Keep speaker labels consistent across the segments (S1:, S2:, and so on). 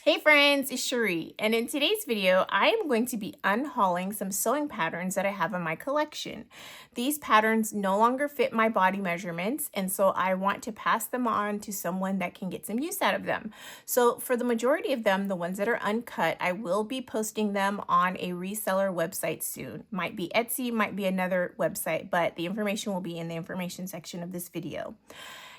S1: Hey friends, it's Shereé, and in today's video, I am going to be unhauling some sewing patterns that I have in my collection. These patterns no longer fit my body measurements, and so I want to pass them on to someone that can get some use out of them. So for the majority of them, the ones that are uncut, I will be posting them on a reseller website soon. Might be Etsy, might be another website, but the information will be in the information section of this video.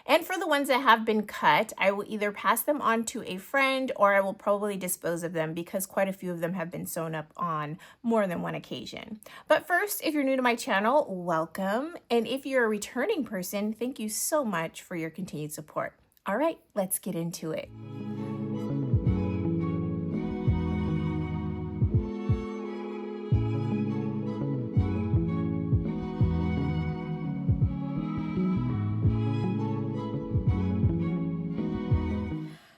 S1: And for the ones that have been cut, I will either pass them on to a friend or I will probably dispose of them because quite a few of them have been sewn up on more than one occasion. But first, if you're new to my channel, welcome. And if you're a returning person, thank you so much for your continued support. All right, let's get into it.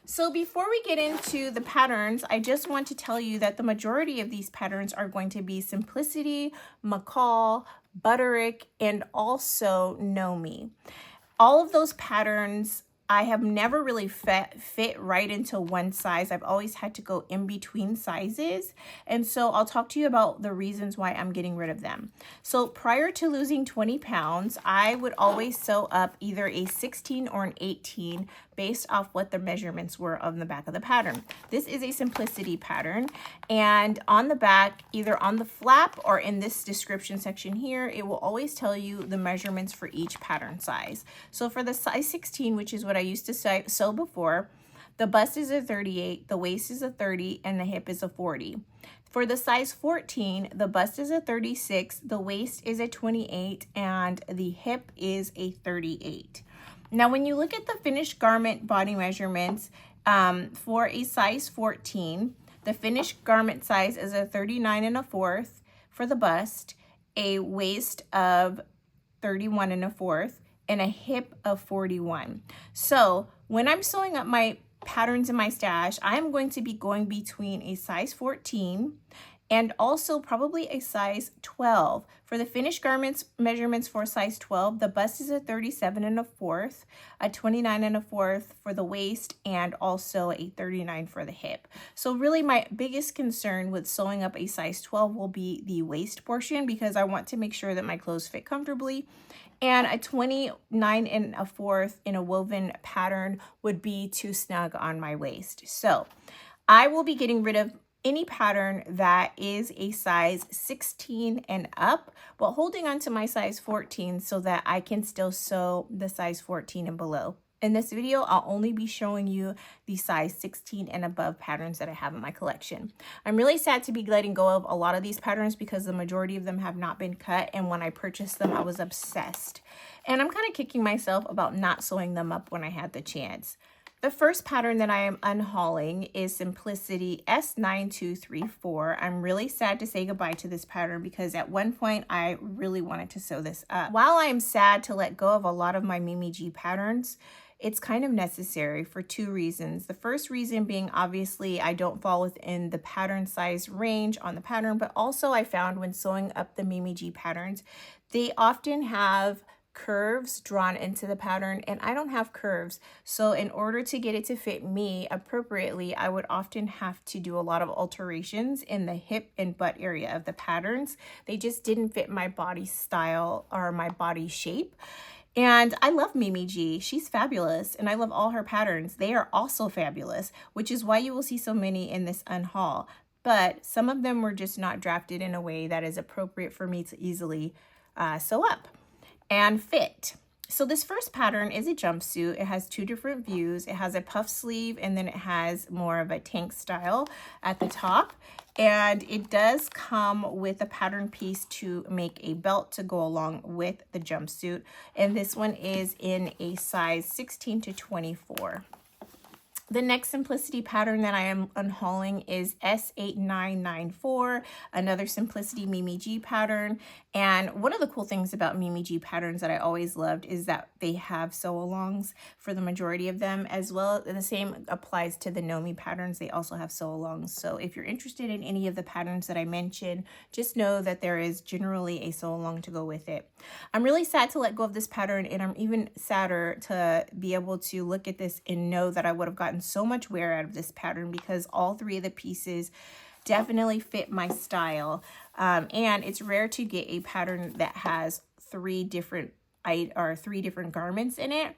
S1: So before we get into the patterns, I just want to tell you that the majority of these patterns are going to be Simplicity, McCall, Butterick, and also KnowMe. All of those patterns I have never really fit right into one size. I've always had to go in between sizes. And so I'll talk to you about the reasons why I'm getting rid of them. So prior to losing 20 pounds, I would always sew up either a 16 or an 18 based off what the measurements were on the back of the pattern. This is a Simplicity pattern, and on the back, either on the flap or in this description section here, it will always tell you the measurements for each pattern size. So for the size 16, which is what I used to sew before, the bust is a 38, the waist is a 30, and the hip is a 40. For the size 14, the bust is a 36, the waist is a 28, and the hip is a 38. Now, when you look at the finished garment body measurements for a size 14, the finished garment size is a 39 1/4 for the bust, a waist of 31 1/4, and a hip of 41. So when I'm sewing up my patterns in my stash, I'm going to be going between a size 14 and also probably a size 12. For the finished garments measurements for size 12, the bust is a 37 1/4, a 29 1/4 for the waist, and also a 39 for the hip. So really my biggest concern with sewing up a size 12 will be the waist portion, because I want to make sure that my clothes fit comfortably. And a 29 1/4 in a woven pattern would be too snug on my waist. So I will be getting rid of any pattern that is a size 16 and up, but holding on to my size 14 so that I can still sew the size 14 and below. In this video, I'll only be showing you the size 16 and above patterns that I have in my collection. I'm really sad to be letting go of a lot of these patterns because the majority of them have not been cut, and when I purchased them, I was obsessed. And I'm kind of kicking myself about not sewing them up when I had the chance. The first pattern that I am unhauling is Simplicity S9234. I'm really sad to say goodbye to this pattern because at one point I really wanted to sew this up. While I am sad to let go of a lot of my Mimi G patterns, it's kind of necessary for two reasons. The first reason being, obviously, I don't fall within the pattern size range on the pattern, but also I found when sewing up the Mimi G patterns, they often have curves drawn into the pattern, and I don't have curves. So in order to get it to fit me appropriately, I would often have to do a lot of alterations in the hip and butt area of the patterns. They just didn't fit my body style or my body shape. And I love Mimi G. She's fabulous, and I love all her patterns. They are also fabulous, which is why you will see so many in this unhaul. But some of them were just not drafted in a way that is appropriate for me to easily sew up and fit. So this first pattern is a jumpsuit. It has two different views. It has a puff sleeve, and then it has more of a tank style at the top. And it does come with a pattern piece to make a belt to go along with the jumpsuit. And this one is in a size 16 to 24. The next Simplicity pattern that I am unhauling is S8994, another Simplicity Mimi G pattern. And one of the cool things about Mimi G patterns that I always loved is that they have sew-alongs for the majority of them, as well. The same applies to the KnowMe patterns. They also have sew-alongs. So if you're interested in any of the patterns that I mentioned, just know that there is generally a sew-along to go with it. I'm really sad to let go of this pattern, and I'm even sadder to be able to look at this and know that I would have gotten so much wear out of this pattern because all three of the pieces definitely fit my style. And it's rare to get a pattern that has three different garments in it,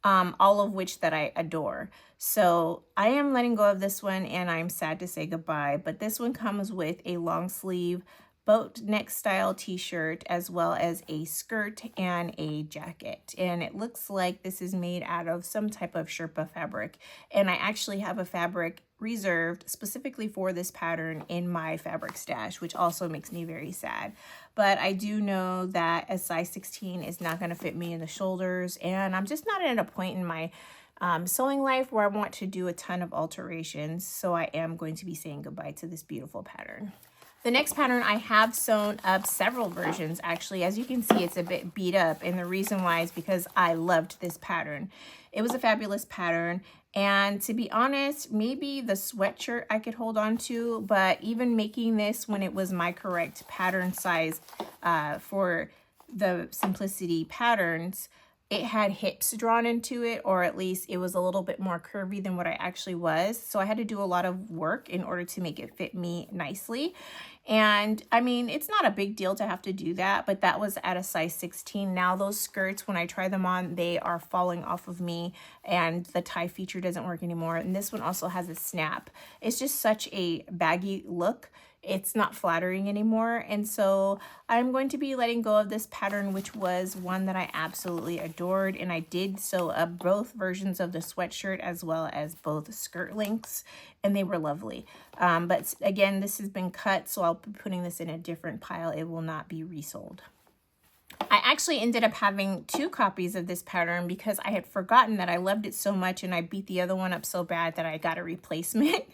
S1: all of which that I adore. So I am letting go of this one and I'm sad to say goodbye, but this one comes with a long sleeve boat neck style t-shirt as well as a skirt and a jacket, and it looks like this is made out of some type of Sherpa fabric, and I actually have a fabric reserved specifically for this pattern in my fabric stash, which also makes me very sad. But I do know that a size 16 is not going to fit me in the shoulders, and I'm just not at a point in my sewing life where I want to do a ton of alterations, so I am going to be saying goodbye to this beautiful pattern. The next pattern, I have sewn up several versions actually. As you can see, it's a bit beat up, and the reason why is because I loved this pattern. It was a fabulous pattern, and to be honest, maybe the sweatshirt I could hold on to, but even making this when it was my correct pattern size for the Simplicity patterns, it had hips drawn into it, or at least it was a little bit more curvy than what I actually was. So I had to do a lot of work in order to make it fit me nicely. And I mean, it's not a big deal to have to do that, but that was at a size 16. Now those skirts, when I try them on, they are falling off of me and the tie feature doesn't work anymore. And this one also has a snap. It's just such a baggy look. It's not flattering anymore, and so I'm going to be letting go of this pattern, which was one that I absolutely adored, and I did sew up both versions of the sweatshirt as well as both skirt lengths, and they were lovely. But again, this has been cut, so I'll be putting this in a different pile. It will not be resold. I actually ended up having 2 copies of this pattern because I had forgotten that I loved it so much, and I beat the other one up so bad that I got a replacement.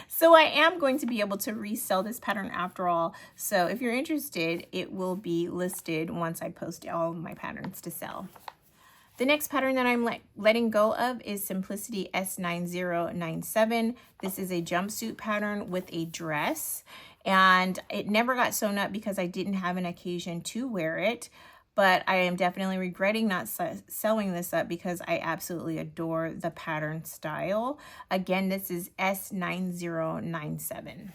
S1: So I am going to be able to resell this pattern after all. So if you're interested, it will be listed once I post all of my patterns to sell. The next pattern that I'm letting go of is Simplicity S9097. This is a jumpsuit pattern with a dress, and it never got sewn up because I didn't have an occasion to wear it. But I am definitely regretting not sewing this up because I absolutely adore the pattern style. Again, this is S9097.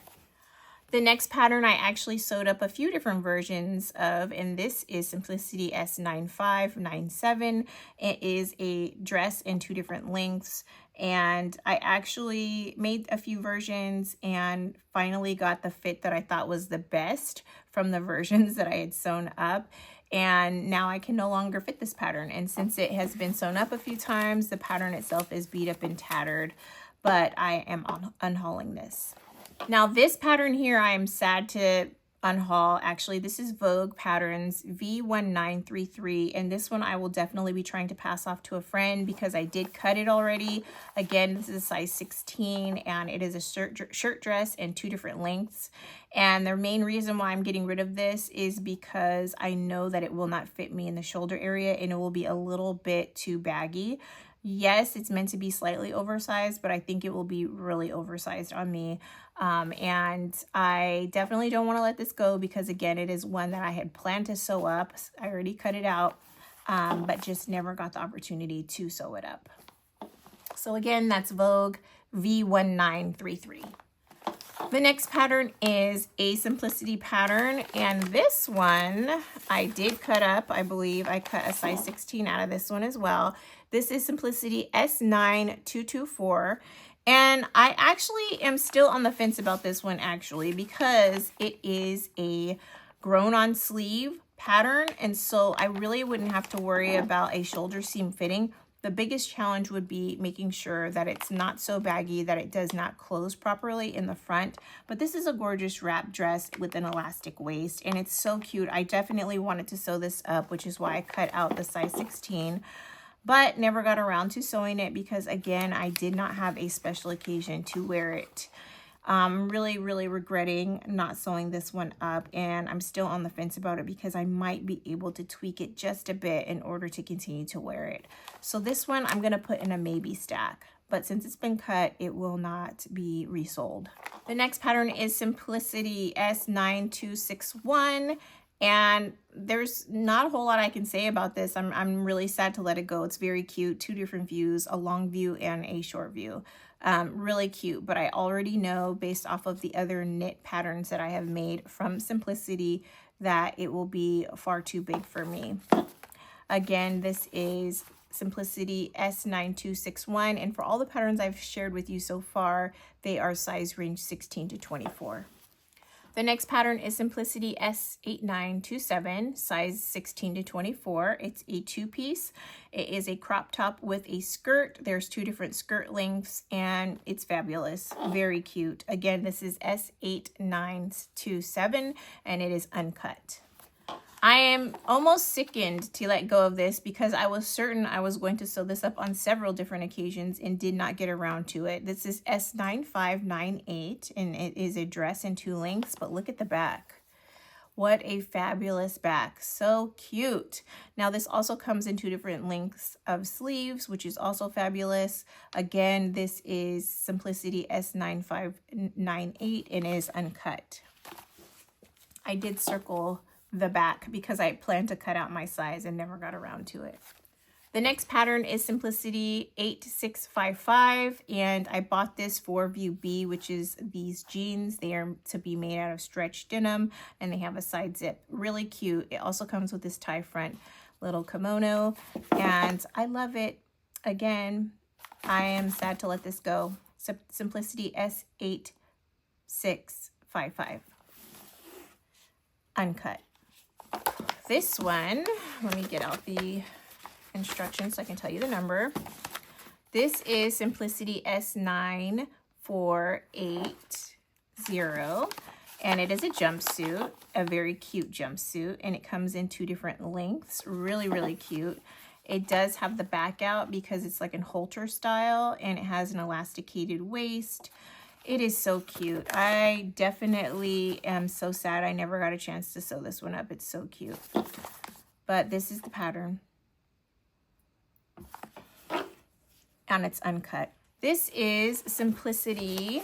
S1: The next pattern I actually sewed up a few different versions of, and this is Simplicity S9597. It is a dress in 2 different lengths, and I actually made a few versions and finally got the fit that I thought was the best from the versions that I had sewn up. And now I can no longer fit this pattern. And since it has been sewn up a few times, the pattern itself is beat up and tattered, but I am unhauling this. Now this pattern here, I am sad to unhaul. Actually, this is Vogue Patterns V1933, and this one I will definitely be trying to pass off to a friend because I did cut it already. Again, this is a size 16, and it is a shirt dress in 2 different lengths. And the main reason why I'm getting rid of this is because I know that it will not fit me in the shoulder area, and it will be a little bit too baggy. Yes, it's meant to be slightly oversized, but I think it will be really oversized on me. And I definitely don't want to let this go because, again, it is one that I had planned to sew up. I already cut it out, but just never got the opportunity to sew it up. So again, that's Vogue V1933. The next pattern is a Simplicity pattern, and this one I did cut up. I believe I cut a size 16 out of this one as well. This is Simplicity S9224, and I actually am still on the fence about this one actually because it is a grown-on sleeve pattern, and so I really wouldn't have to worry about a shoulder seam fitting. The biggest challenge would be making sure that it's not so baggy that it does not close properly in the front. But this is a gorgeous wrap dress with an elastic waist, and it's so cute. I definitely wanted to sew this up, which is why I cut out the size 16, but never got around to sewing it because, again, I did not have a special occasion to wear it. I'm really regretting not sewing this one up, and I'm still on the fence about it because I might be able to tweak it just a bit in order to continue to wear it. So this one I'm going to put in a maybe stack, but since it's been cut, it will not be resold. The next pattern is Simplicity S9261, And there's not a whole lot I can say about this. I'm really sad to let it go. It's very cute. Two different views, a long view and a short view. Really cute, but I already know based off of the other knit patterns that I have made from Simplicity that it will be far too big for me. Again, this is Simplicity S9261, and for all the patterns I've shared with you so far, they are size range 16 to 24. The next pattern is Simplicity S8927, size 16 to 24. It's a two-piece. It is a crop top with a skirt. There's two different skirt lengths, and it's fabulous. Very cute. Again, this is S8927, and it is uncut. I am almost sickened to let go of this because I was certain I was going to sew this up on several different occasions and did not get around to it. This is S9598, and it is a dress in two lengths, but look at the back. What a fabulous back. So cute. Now this also comes in two different lengths of sleeves, which is also fabulous. Again, this is Simplicity S9598 and is uncut. I did circle the back because I planned to cut out my size and never got around to it. The next pattern is Simplicity 8655, and I bought this for View B, which is these jeans. They are to be made out of stretch denim, and they have a side zip. Really cute. It also comes with this tie front little kimono, and I love it. Again, I am sad to let this go. Simplicity S8655. Uncut. This one, let me get out the instructions so I can tell you the number. This is Simplicity S9480, and it is a jumpsuit, a very cute jumpsuit, and it comes in two different lengths. Really, really cute. It does have the back out because it's like in halter style, and it has an elasticated waist. It is so cute. I definitely am so sad I never got a chance to sew this one up. It's so cute. But this is the pattern. And it's uncut. This is Simplicity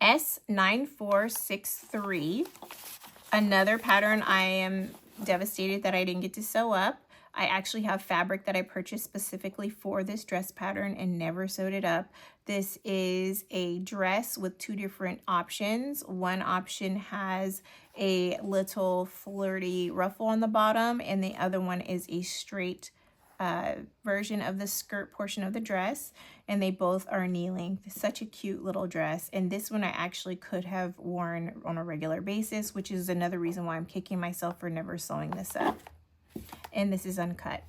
S1: S9463. Another pattern I am devastated that I didn't get to sew up. I actually have fabric that I purchased specifically for this dress pattern and never sewed it up. This is a dress with two different options. One option has a little flirty ruffle on the bottom, and the other one is a straight version of the skirt portion of the dress, and they both are knee length. Such a cute little dress, and this one I actually could have worn on a regular basis, which is another reason why I'm kicking myself for never sewing this up. And this is uncut.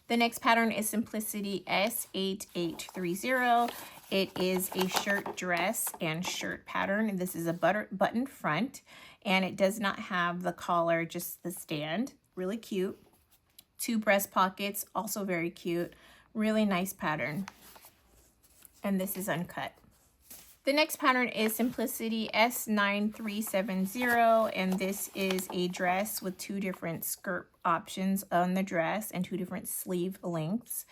S1: The next pattern is Simplicity S8830. It is a shirt, dress, and shirt pattern, and this is a button front, and it does not have the collar, just the stand. Really cute. Two breast pockets, also very cute. Really nice pattern. And this is uncut. The next pattern is Simplicity S9370, and this is a dress with two different skirt options on the dress and two different sleeve lengths.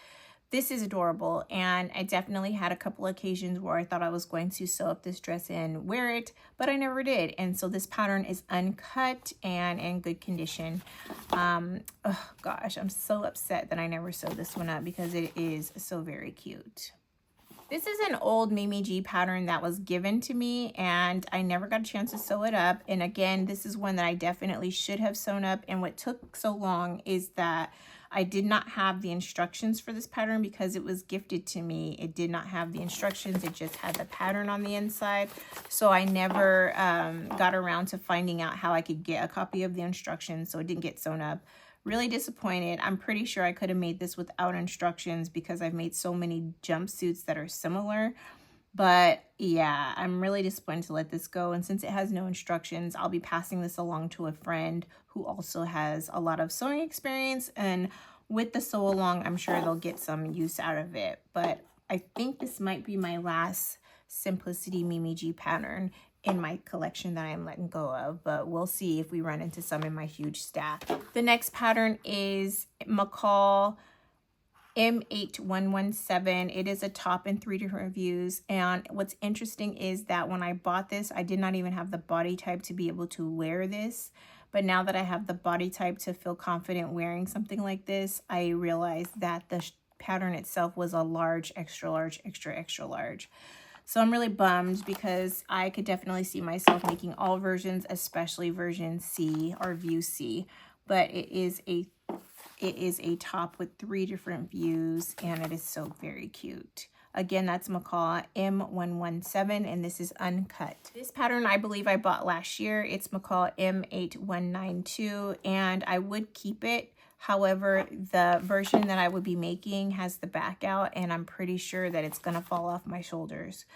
S1: This is adorable, and I definitely had a couple occasions where I thought I was going to sew up this dress and wear it, but I never did. And so this pattern is uncut and in good condition. Oh gosh, I'm so upset that I never sewed this one up because it is so very cute. This is an old Mimi G pattern that was given to me, and I never got a chance to sew it up. And again, this is one that I definitely should have sewn up. And what took so long is that I did not have the instructions for this pattern because it was gifted to me. It did not have the instructions. It just had the pattern on the inside. So I never got around to finding out how I could get a copy of the instructions, so it didn't get sewn up. Really disappointed. I'm pretty sure I could have made this without instructions because I've made so many jumpsuits that are similar. But yeah, I'm really disappointed to let this go. And since it has no instructions, I'll be passing this along to a friend who also has a lot of sewing experience. And with the sew along, I'm sure they'll get some use out of it. But I think this might be my last Simplicity Mimi G pattern in my collection that I'm letting go of, but we'll see if we run into some in my huge stack. The next pattern is McCall M8117. It is a top in 3 different reviews. And what's interesting is that when I bought this, I did not even have the body type to be able to wear this. But now that I have the body type to feel confident wearing something like this, I realized that the pattern itself was a large, extra large, extra, extra large. So I'm really bummed because I could definitely see myself making all versions, especially version C or view C. But it is a top with 3 different views, and it is so very cute. Again, that's McCall M117, and this is uncut. This pattern I believe I bought last year. It's McCall M8192, and I would keep it. However, the version that I would be making has the back out, and I'm pretty sure that it's gonna fall off my shoulders.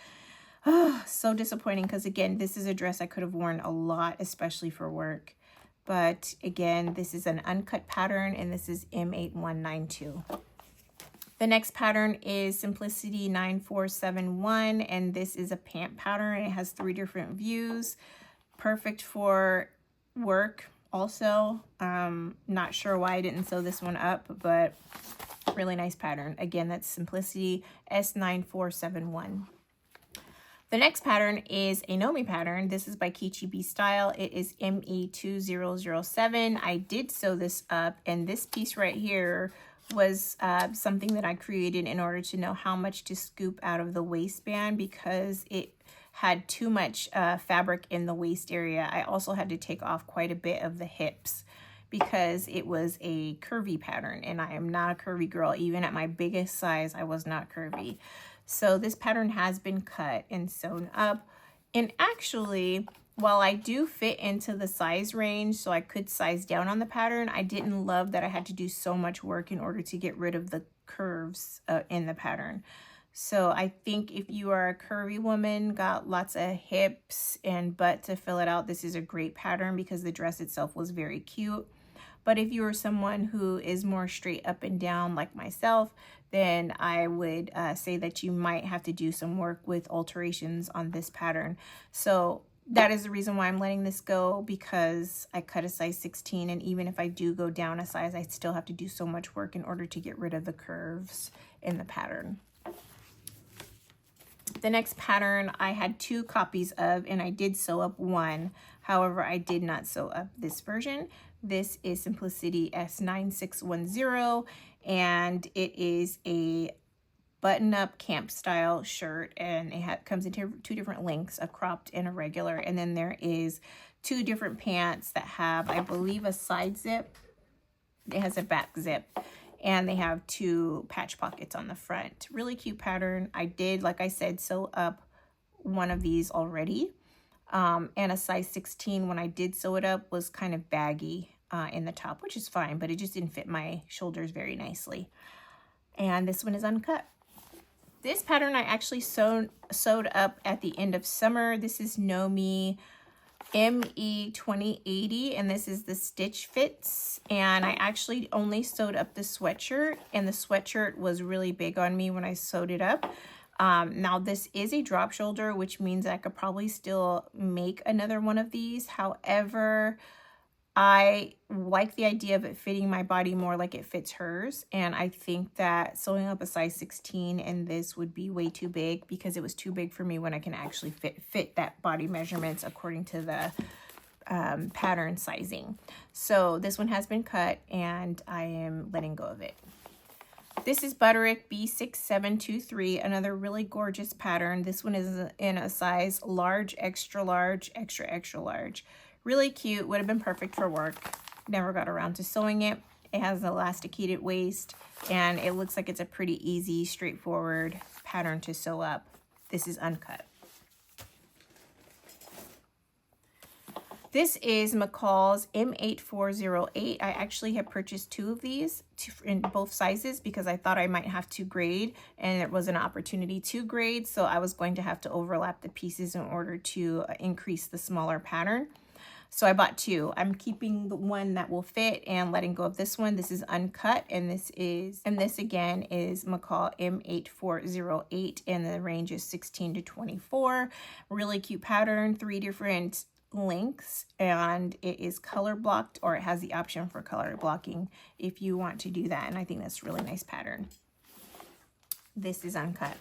S1: So disappointing, because again, this is a dress I could have worn a lot, especially for work. But again, this is an uncut pattern, and this is M8192. The next pattern is Simplicity 9471, and this is a pant pattern. It has 3 different views, perfect for work also. Not sure why I didn't sew this one up, but really nice pattern. Again, that's Simplicity S9471. The next pattern is a KnowMe pattern. This is by Kichi B Style. It is ME2007. I did sew this up, and this piece right here was something that I created in order to know how much to scoop out of the waistband because it had too much fabric in the waist area. I also had to take off quite a bit of the hips because it was a curvy pattern, and I am not a curvy girl. Even at my biggest size, I was not curvy. So this pattern has been cut and sewn up. And actually, while I do fit into the size range, so I could size down on the pattern, I didn't love that I had to do so much work in order to get rid of the curves in the pattern. So I think if you are a curvy woman, got lots of hips and butt to fill it out, this is a great pattern because the dress itself was very cute. But if you are someone who is more straight up and down like myself, then I would say that you might have to do some work with alterations on this pattern. So that is the reason why I'm letting this go, because I cut a size 16, and even if I do go down a size, I still have to do so much work in order to get rid of the curves in the pattern. The next pattern I had 2 copies of, and I did sew up one. However, I did not sew up this version. This is Simplicity S9610, and it is a button-up camp style shirt, and it comes in 2 different lengths, a cropped and a regular. And then there is 2 different pants that have, I believe, a side zip. It has a back zip, and they have 2 patch pockets on the front. Really cute pattern. I did, like I said, sew up one of these already. And a size 16, when I did sew it up, was kind of baggy in the top, which is fine, but it just didn't fit my shoulders very nicely. And this one is uncut. This pattern I actually sewed up at the end of summer. This is KnowMe ME2080, and this is the stitch fits. And I actually only sewed up the sweatshirt, and the sweatshirt was really big on me when I sewed it up. Now this is a drop shoulder, which means I could probably still make another one of these. However, I like the idea of it fitting my body more like it fits hers. And I think that sewing up a size 16 in this would be way too big, because it was too big for me when I can actually fit that body measurements according to the pattern sizing. So this one has been cut, and I am letting go of it. This is Butterick B6723, another really gorgeous pattern. This one is in a size large, extra large, extra, extra large. Really cute, would have been perfect for work. Never got around to sewing it. It has an elasticated waist, and it looks like it's a pretty easy, straightforward pattern to sew up. This is uncut. This is McCall's M8408. I actually have purchased 2 of these in both sizes because I thought I might have to grade, and it was an opportunity to grade, so I was going to have to overlap the pieces in order to increase the smaller pattern. So I bought 2. I'm keeping the one that will fit and letting go of this one. This is uncut, and this again is McCall M8408, and the range is 16 to 24. Really cute pattern, 3 different lengths, and it is color blocked, or it has the option for color blocking if you want to do that, and I think that's a really nice pattern. this is uncut.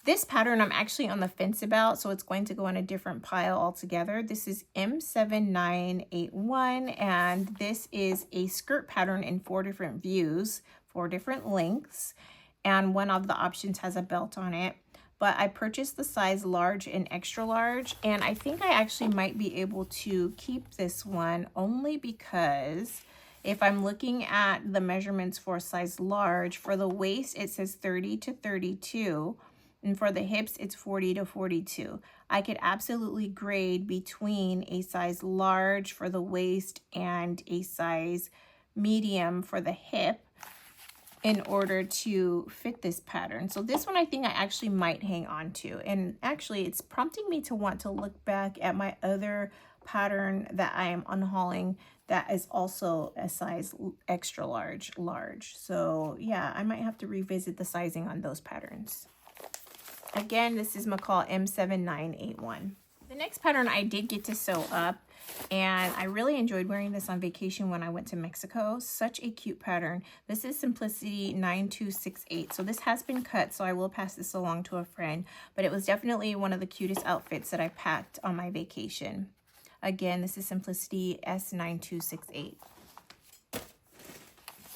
S1: This pattern I'm actually on the fence about, so it's going to go in a different pile altogether. This is M7981, and this is a skirt pattern in 4 different views, 4 different lengths, and one of the options has a belt on it. But I purchased the size large and extra large, and I think I actually might be able to keep this one only because if I'm looking at the measurements for size large, for the waist it says 30 to 32, and for the hips it's 40 to 42. I could absolutely grade between a size large for the waist and a size medium for the hip in order to fit this pattern. So this one I think I actually might hang on to. And actually it's prompting me to want to look back at my other pattern that I am unhauling that is also a size extra large. So yeah, I might have to revisit the sizing on those patterns. Again, this is McCall M7981. The next pattern I did get to sew up, and I really enjoyed wearing this on vacation when I went to Mexico. Such a cute pattern. This is Simplicity 9268. So this has been cut, so I will pass this along to a friend, but it was definitely one of the cutest outfits that I packed on my vacation. Again, this is Simplicity S9268.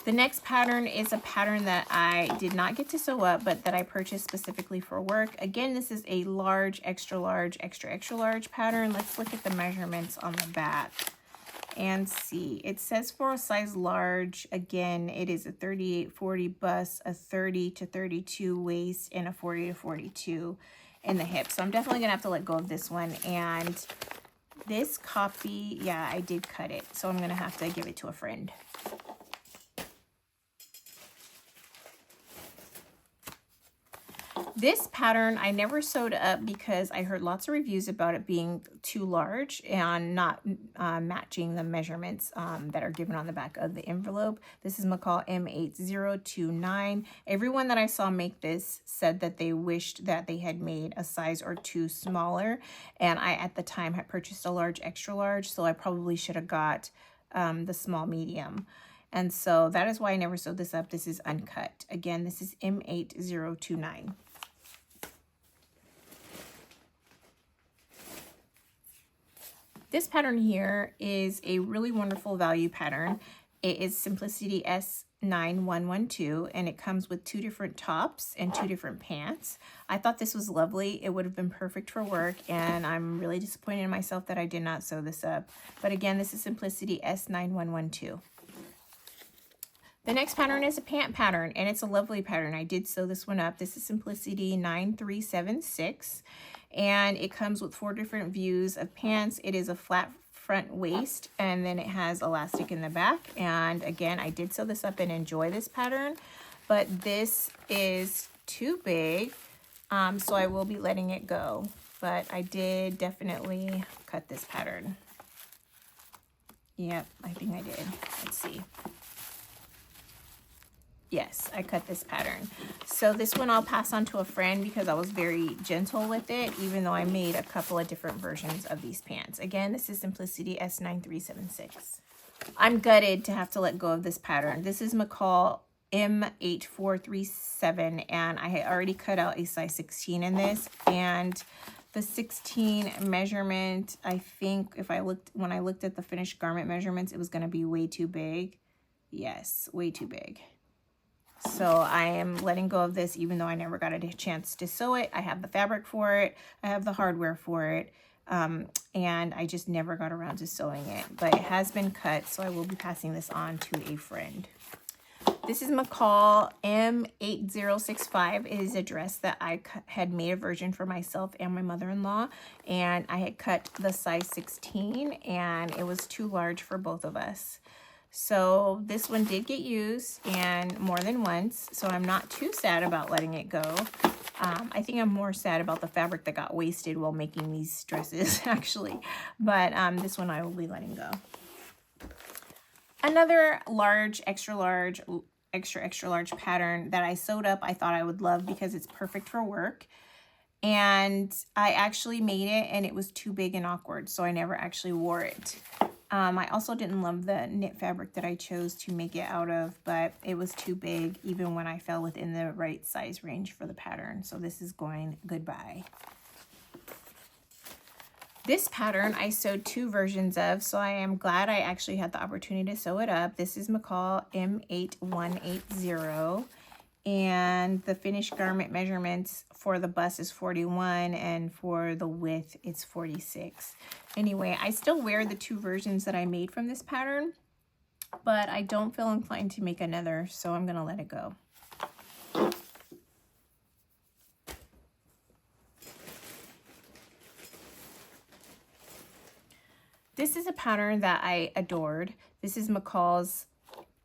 S1: The next pattern is a pattern that I did not get to sew up, but that I purchased specifically for work. Again, this is a large, extra large pattern. Let's look at the measurements on the back and see. It says for a size large, again, it is a 38-40 bust, a 30 to 32 waist, and a 40 to 42 in the hip. So I'm definitely gonna have to let go of this one. And this copy, yeah, I did cut it. So I'm gonna have to give it to a friend. This pattern I never sewed up because I heard lots of reviews about it being too large and not matching the measurements that are given on the back of the envelope. This is McCall M8029. Everyone that I saw make this said that they wished that they had made a size or 2 smaller, and I at the time had purchased a large, extra large, so I probably should have got the small medium. And so that is why I never sewed this up. This is uncut. Again, this is M8029. This pattern here is a really wonderful value pattern. It is Simplicity S9112, and it comes with 2 different tops and 2 different pants. I thought this was lovely. It would have been perfect for work, and I'm really disappointed in myself that I did not sew this up. But again, this is Simplicity S9112. The next pattern is a pant pattern, and it's a lovely pattern. I did sew this one up. This is Simplicity 9376, and it comes with 4 different views of pants. It is a flat front waist, and then it has elastic in the back. And again, I did sew this up and enjoy this pattern, but this is too big, so I will be letting it go. But I did definitely cut this pattern. Yep, I think I did. Let's see. Yes, I cut this pattern. So this one I'll pass on to a friend because I was very gentle with it, even though I made a couple of different versions of these pants. Again, this is Simplicity S9376. I'm gutted to have to let go of this pattern. This is McCall M8437, and I had already cut out a size 16 in this, and the 16 measurement, I think when I looked at the finished garment measurements, it was going to be way too big. Yes, way too big. So I am letting go of this, even though I never got a chance to sew it. I have the fabric for it. I have the hardware for it. And I just never got around to sewing it. But it has been cut, so I will be passing this on to a friend. This is McCall M8065. It is a dress that I had made a version for myself and my mother-in-law. And I had cut the size 16, and it was too large for both of us. So this one did get used, and more than once, so I'm not too sad about letting it go. I think I'm more sad about the fabric that got wasted while making these dresses, actually. But this one I will be letting go. Another large, extra large pattern that I sewed up, I thought I would love because it's perfect for work. And I actually made it, and it was too big and awkward, so I never actually wore it. I also didn't love the knit fabric that I chose to make it out of, but it was too big even when I fell within the right size range for the pattern. So this is going goodbye. This pattern I sewed 2 versions of, so I am glad I actually had the opportunity to sew it up. This is McCall M8180, and the finished garment measurements for the bust is 41, and for the width it's 46. Anyway, I still wear the 2 versions that I made from this pattern, but I don't feel inclined to make another, so I'm gonna let it go. This is a pattern that I adored. This is McCall's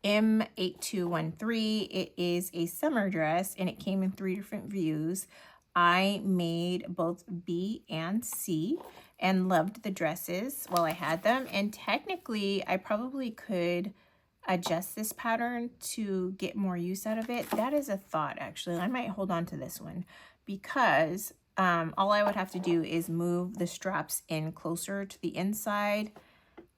S1: M8213. It is a summer dress, and it came in 3 different views. I made both B and C and loved the dresses while I had them. And technically, I probably could adjust this pattern to get more use out of it. That is a thought, actually. I might hold on to this one because all I would have to do is move the straps in closer to the inside,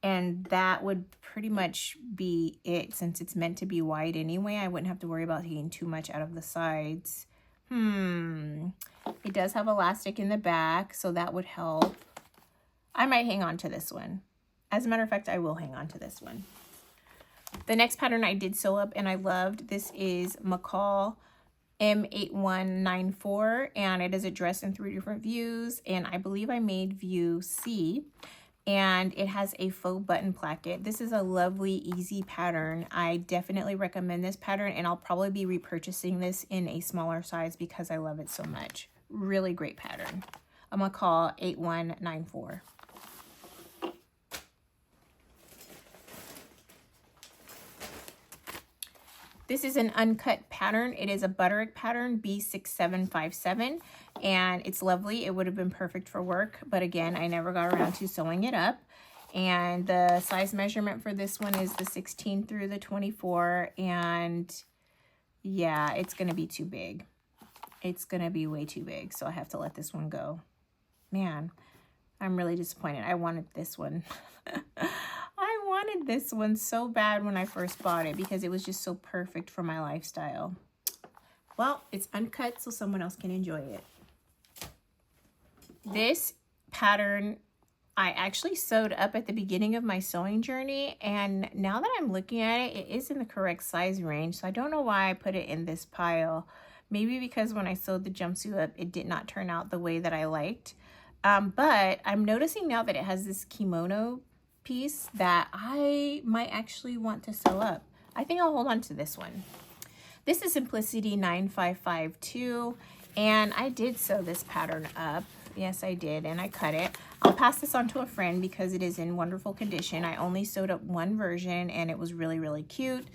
S1: and that would pretty much be it. Since it's meant to be wide anyway, I wouldn't have to worry about taking too much out of the sides. It does have elastic in the back, so that would help. I might hang on to this one. As a matter of fact, I will hang on to this one. The next pattern I did sew up and I loved. This is McCall M8194, and it is a dress in 3 different views, and I believe I made view C, and it has a faux button placket. This is a lovely, easy pattern. I definitely recommend this pattern, and I'll probably be repurchasing this in a smaller size because I love it so much. Really great pattern. I'm gonna call 8194. This is an uncut pattern. It is a Butterick pattern, B6757, and it's lovely. It would have been perfect for work, but again, I never got around to sewing it up. And the size measurement for this one is the 16 through the 24, and yeah, it's gonna be too big. It's gonna be way too big, so I have to let this one go. Man, I'm really disappointed. I wanted this one. I wanted this one so bad when I first bought it because it was just so perfect for my lifestyle. Well, it's uncut, so someone else can enjoy it. This pattern I actually sewed up at the beginning of my sewing journey, and now that I'm looking at it, it is in the correct size range, so I don't know why I put it in this pile. Maybe because when I sewed the jumpsuit up, it did not turn out the way that I liked. But I'm noticing now that it has this kimono piece that I might actually want to sew up. I think I'll hold on to this one. This is Simplicity 9552, and I did sew this pattern up. Yes, I did, and I cut it. I'll pass this on to a friend because it is in wonderful condition. I only sewed up 1 version, and it was really, really cute.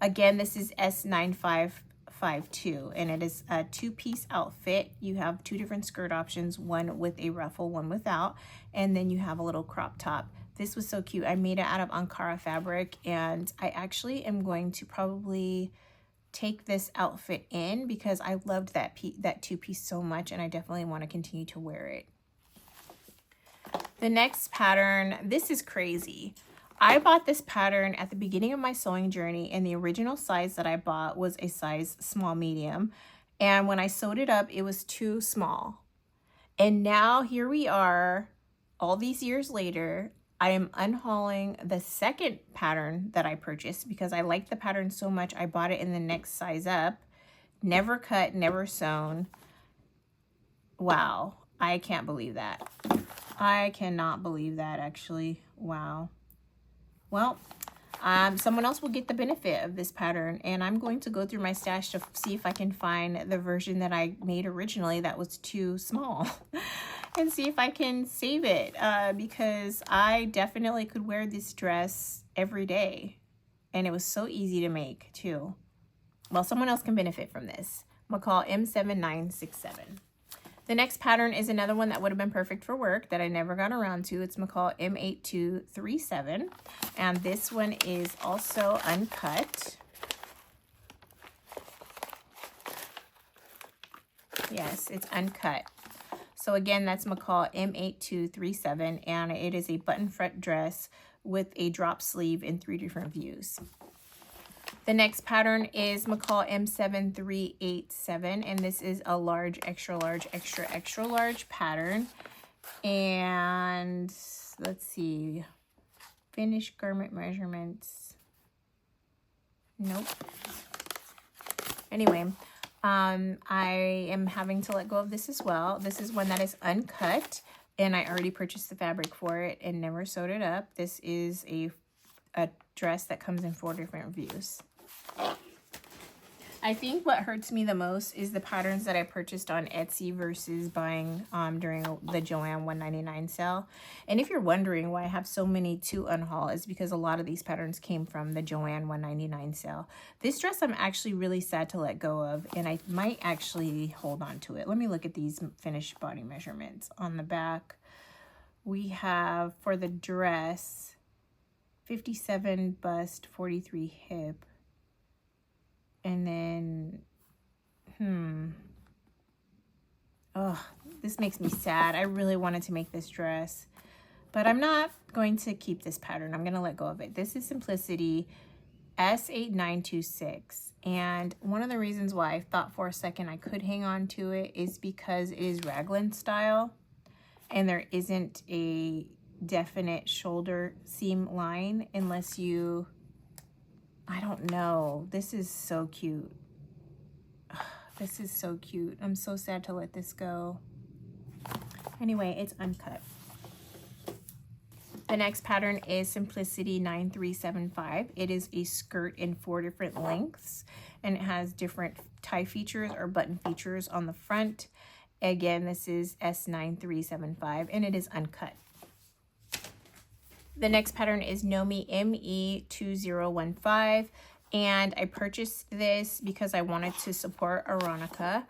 S1: Again, this is S9552, and it is a 2-piece outfit. You have 2 different skirt options, one with a ruffle, one without, and then you have a little crop top. This was so cute. I made it out of Ankara fabric, and I actually am going to probably take this outfit in because I loved that 2-piece so much, and I definitely want to continue to wear it. The next pattern, this is crazy. I bought this pattern at the beginning of my sewing journey, and the original size that I bought was a size small medium, and when I sewed it up, it was too small. And now here we are, all these years later. I am unhauling the second pattern that I purchased because I liked the pattern so much. I bought it in the next size up. Never cut, never sewn. Wow, I can't believe that. I cannot believe that, actually. Wow. Well, someone else will get the benefit of this pattern, and I'm going to go through my stash to see if I can find the version that I made originally that was too small. And see if I can save it because I definitely could wear this dress every day, and it was so easy to make too. Well, someone else can benefit from this. McCall M7967. The next pattern is another one that would have been perfect for work that I never got around to. It's McCall M8237, and this one is also uncut. Yes, it's uncut. So again, that's McCall M8237, and it is a button front dress with a drop sleeve in 3 different views. The next pattern is McCall M7387, and this is a large, extra large, extra, extra large pattern. And let's see, finished garment measurements. Nope. Anyway, I am having to let go of this as well. This is one that is uncut, and I already purchased the fabric for it and never sewed it up. This is a dress that comes in 4 different views. I think what hurts me the most is the patterns that I purchased on Etsy versus buying during the Joann 199 sale. And if you're wondering why I have so many to unhaul, it's because a lot of these patterns came from the Joann 199 sale. This dress I'm actually really sad to let go of, and I might actually hold on to it. Let me look at these finished body measurements. On the back, we have for the dress 57 bust, 43 hip. And then, oh, this makes me sad. I really wanted to make this dress, but I'm not going to keep this pattern. I'm going to let go of it. This is Simplicity S8926. And one of the reasons why I thought for a second I could hang on to it is because it is raglan style and there isn't a definite shoulder seam line unless you... I don't know. This is so cute. This is so cute. I'm so sad to let this go. Anyway, it's uncut. The next pattern is Simplicity 9375. It is a skirt in 4 different lengths, and it has different tie features or button features on the front. Again, this is S9375, and it is uncut. The next pattern is KnowMe ME2015, and I purchased this because I wanted to support Aronica,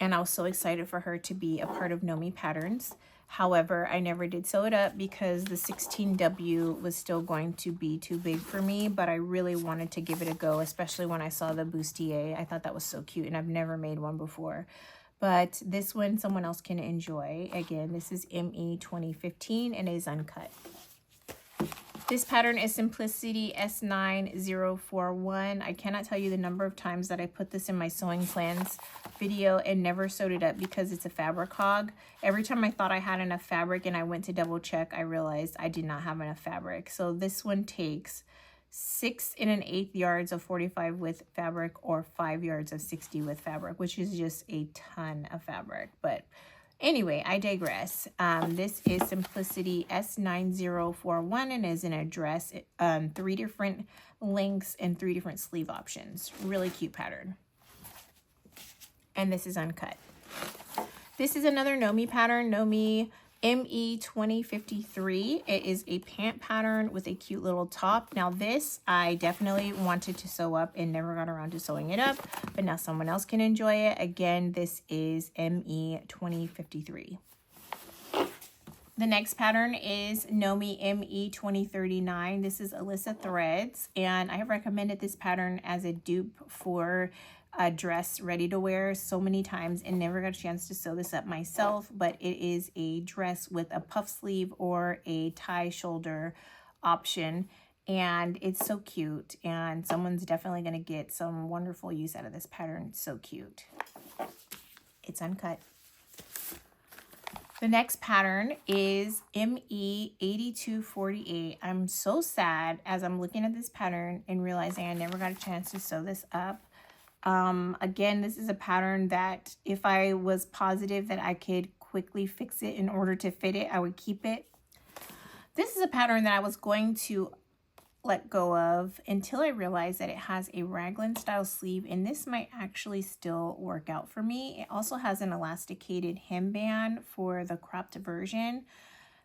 S1: and I was so excited for her to be a part of KnowMe patterns. However, I never did sew it up because the 16W was still going to be too big for me, but I really wanted to give it a go, especially when I saw the bustier. I thought that was so cute, and I've never made one before. But this one someone else can enjoy. Again, this is ME2015 and it is uncut. This pattern is Simplicity S9041. I cannot tell you the number of times that I put this in my sewing plans video and never sewed it up because it's a fabric hog. Every time I thought I had enough fabric and I went to double check, I realized I did not have enough fabric. So this one takes 6 1/8 yards of 45 with fabric or 5 yards of 60 with fabric, which is just a ton of fabric. But anyway, I digress. This is Simplicity S9041 and is in a dress, 3 different lengths and 3 different sleeve options. Really cute pattern. And this is uncut. This is another KnowMe pattern, KnowMe ME2053. It is a pant pattern with a cute little top. Now this, I definitely wanted to sew up and never got around to sewing it up, but now someone else can enjoy it. Again, this is ME2053. The next pattern is KnowMe ME2039. This is Alyssa Threads, and I have recommended this pattern as a dupe for a dress ready to wear so many times and never got a chance to sew this up myself, but it is a dress with a puff sleeve or a tie shoulder option, and it's so cute, and someone's definitely going to get some wonderful use out of this pattern. It's so cute. It's uncut. The next pattern is ME8248. I'm so sad as I'm looking at this pattern and realizing I never got a chance to sew this up. Again, this is a pattern that if I was positive that I could quickly fix it in order to fit it, I would keep it. This is a pattern that I was going to let go of until I realized that it has a raglan style sleeve, and this might actually still work out for me. It also has an elasticated hemband for the cropped version.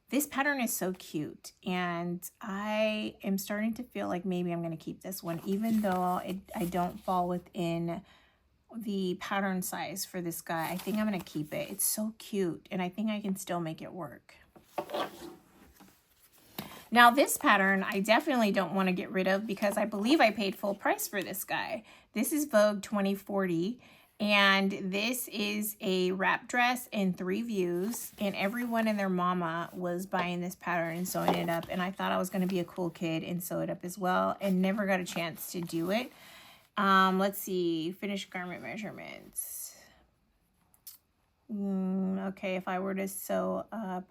S1: This pattern is so cute, and I am starting to feel like maybe I'm going to keep this one, even though I don't fall within the pattern size for this guy. I think I'm going to keep it. It's so cute, and I think I can still make it work. Now, this pattern, I definitely don't want to get rid of because I believe I paid full price for this guy. This is Vogue 2040, And this is a wrap dress in 3 views, and everyone and their mama was buying this pattern and sewing it up, and I thought I was going to be a cool kid and sew it up as well, and never got a chance to do it. Let's see, finished garment measurements. Okay, if I were to sew up,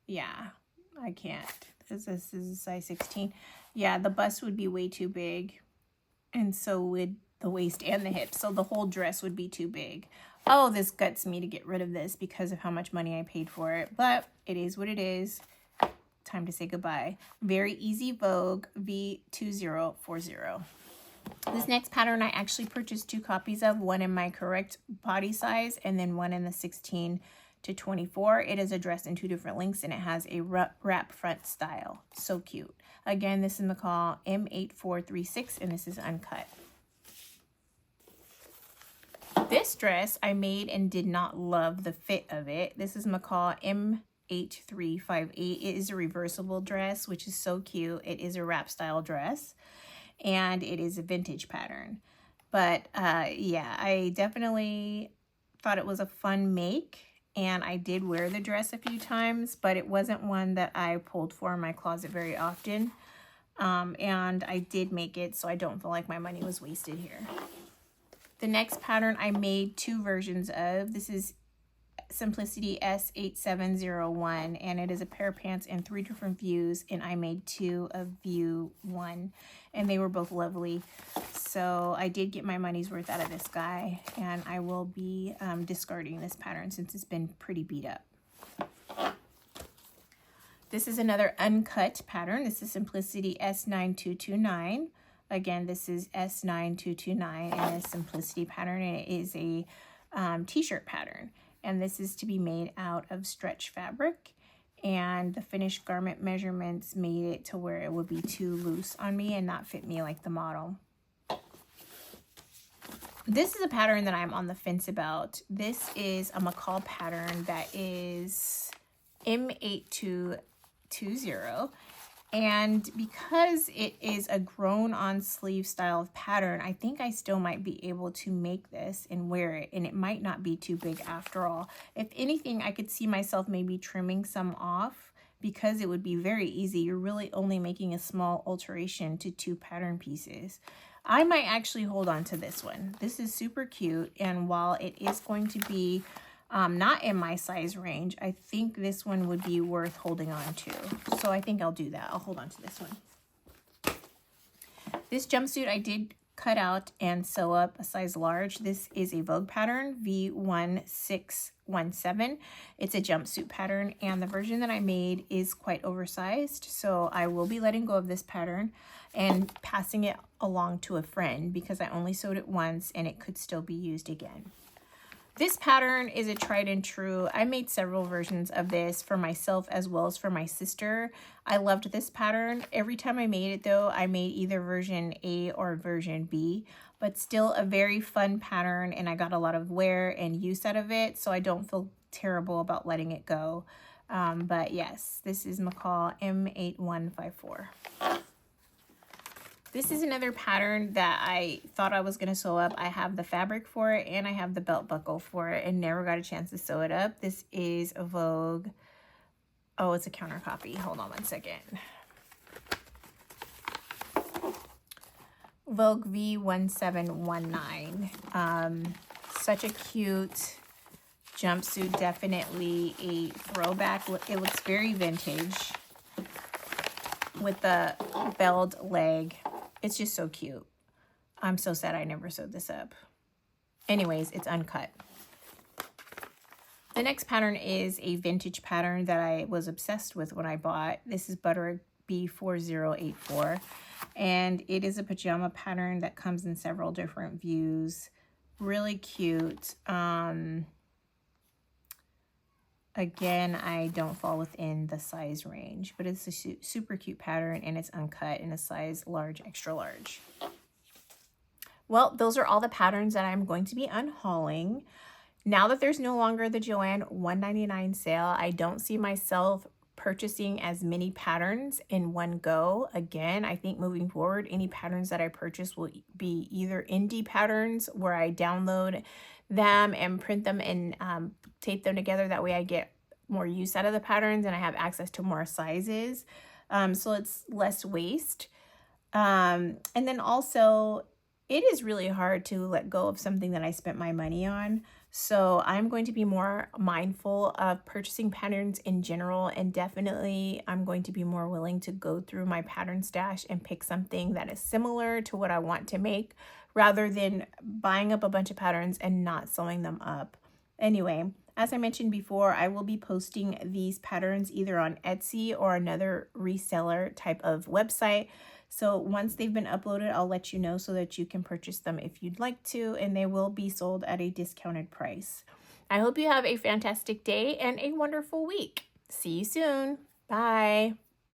S1: yeah, I can't, because this is a size 16. Yeah, the bust would be way too big, and so would the waist and the hips, so the whole dress would be too big. Oh, this guts me to get rid of this because of how much money I paid for it, but it is what it is. Time to say goodbye. Very Easy Vogue V2040. This next pattern I actually purchased 2 copies of, one in my correct body size and then one in the 16 to 24. It is a dress in 2 different lengths, and it has a wrap front style. So cute. Again, this is McCall M8436, and this is uncut. This dress I made and did not love the fit of it. This is McCall M8358. It is a reversible dress, which is so cute. It is a wrap style dress, and it is a vintage pattern. But yeah, I definitely thought it was a fun make, and I did wear the dress a few times, but it wasn't one that I pulled for in my closet very often. And I did make it, so I don't feel like my money was wasted here. The next pattern I made 2 versions of. This is Simplicity S8701, and it is a pair of pants in 3 different views, and I made 2 of view 1, and they were both lovely. So I did get my money's worth out of this guy, and I will be discarding this pattern since it's been pretty beat up. This is another uncut pattern. This is Simplicity S9229. Again, this is S9229, and a Simplicity pattern, and it is a t-shirt pattern. And this is to be made out of stretch fabric, and the finished garment measurements made it to where it would be too loose on me and not fit me like the model. This is a pattern that I'm on the fence about. This is a McCall pattern that is M8220. And because it is a grown-on sleeve style of pattern, I think I still might be able to make this and wear it, and it might not be too big after all. If anything, I could see myself maybe trimming some off because it would be very easy. You're really only making a small alteration to 2 pattern pieces. I might actually hold on to this one. This is super cute, and while it is going to be not in my size range, I think this one would be worth holding on to. So I think I'll do that. I'll hold on to this one. This jumpsuit I did cut out and sew up a size large. This is a Vogue pattern, V1617. It's a jumpsuit pattern, and the version that I made is quite oversized. So I will be letting go of this pattern and passing it along to a friend because I only sewed it once and it could still be used again. This pattern is a tried and true. I made several versions of this for myself as well as for my sister. I loved this pattern. Every time I made it though, I made either version A or version B, but still a very fun pattern, and I got a lot of wear and use out of it, so I don't feel terrible about letting it go. But yes, this is McCall M8154. This is another pattern that I thought I was going to sew up. I have the fabric for it, and I have the belt buckle for it, and never got a chance to sew it up. This is a Vogue. Oh, it's a counter copy. Hold on one second. Vogue V1719. Such a cute jumpsuit. Definitely a throwback. It looks very vintage with the belled leg. It's just so cute. I'm so sad I never sewed this up. Anyways, it's uncut. The next pattern is a vintage pattern that I was obsessed with when I bought. This is Butterick B4084, and it is a pajama pattern that comes in several different views. Really cute. Again, I don't fall within the size range, but it's a super cute pattern, and it's uncut in a size large, extra large. Well, those are all the patterns that I'm going to be unhauling. Now that there's no longer the Joann $1.99 sale, I don't see myself purchasing as many patterns in one go. Again, I think moving forward, any patterns that I purchase will be either indie patterns where I download them and print them and tape them together. That way I get more use out of the patterns and I have access to more sizes. So it's less waste. And then also, it is really hard to let go of something that I spent my money on. So I'm going to be more mindful of purchasing patterns in general, and definitely I'm going to be more willing to go through my pattern stash and pick something that is similar to what I want to make, rather than buying up a bunch of patterns and not sewing them up. Anyway, as I mentioned before, I will be posting these patterns either on Etsy or another reseller type of website. So once they've been uploaded, I'll let you know so that you can purchase them if you'd like to, and they will be sold at a discounted price. I hope you have a fantastic day and a wonderful week. See you soon. Bye.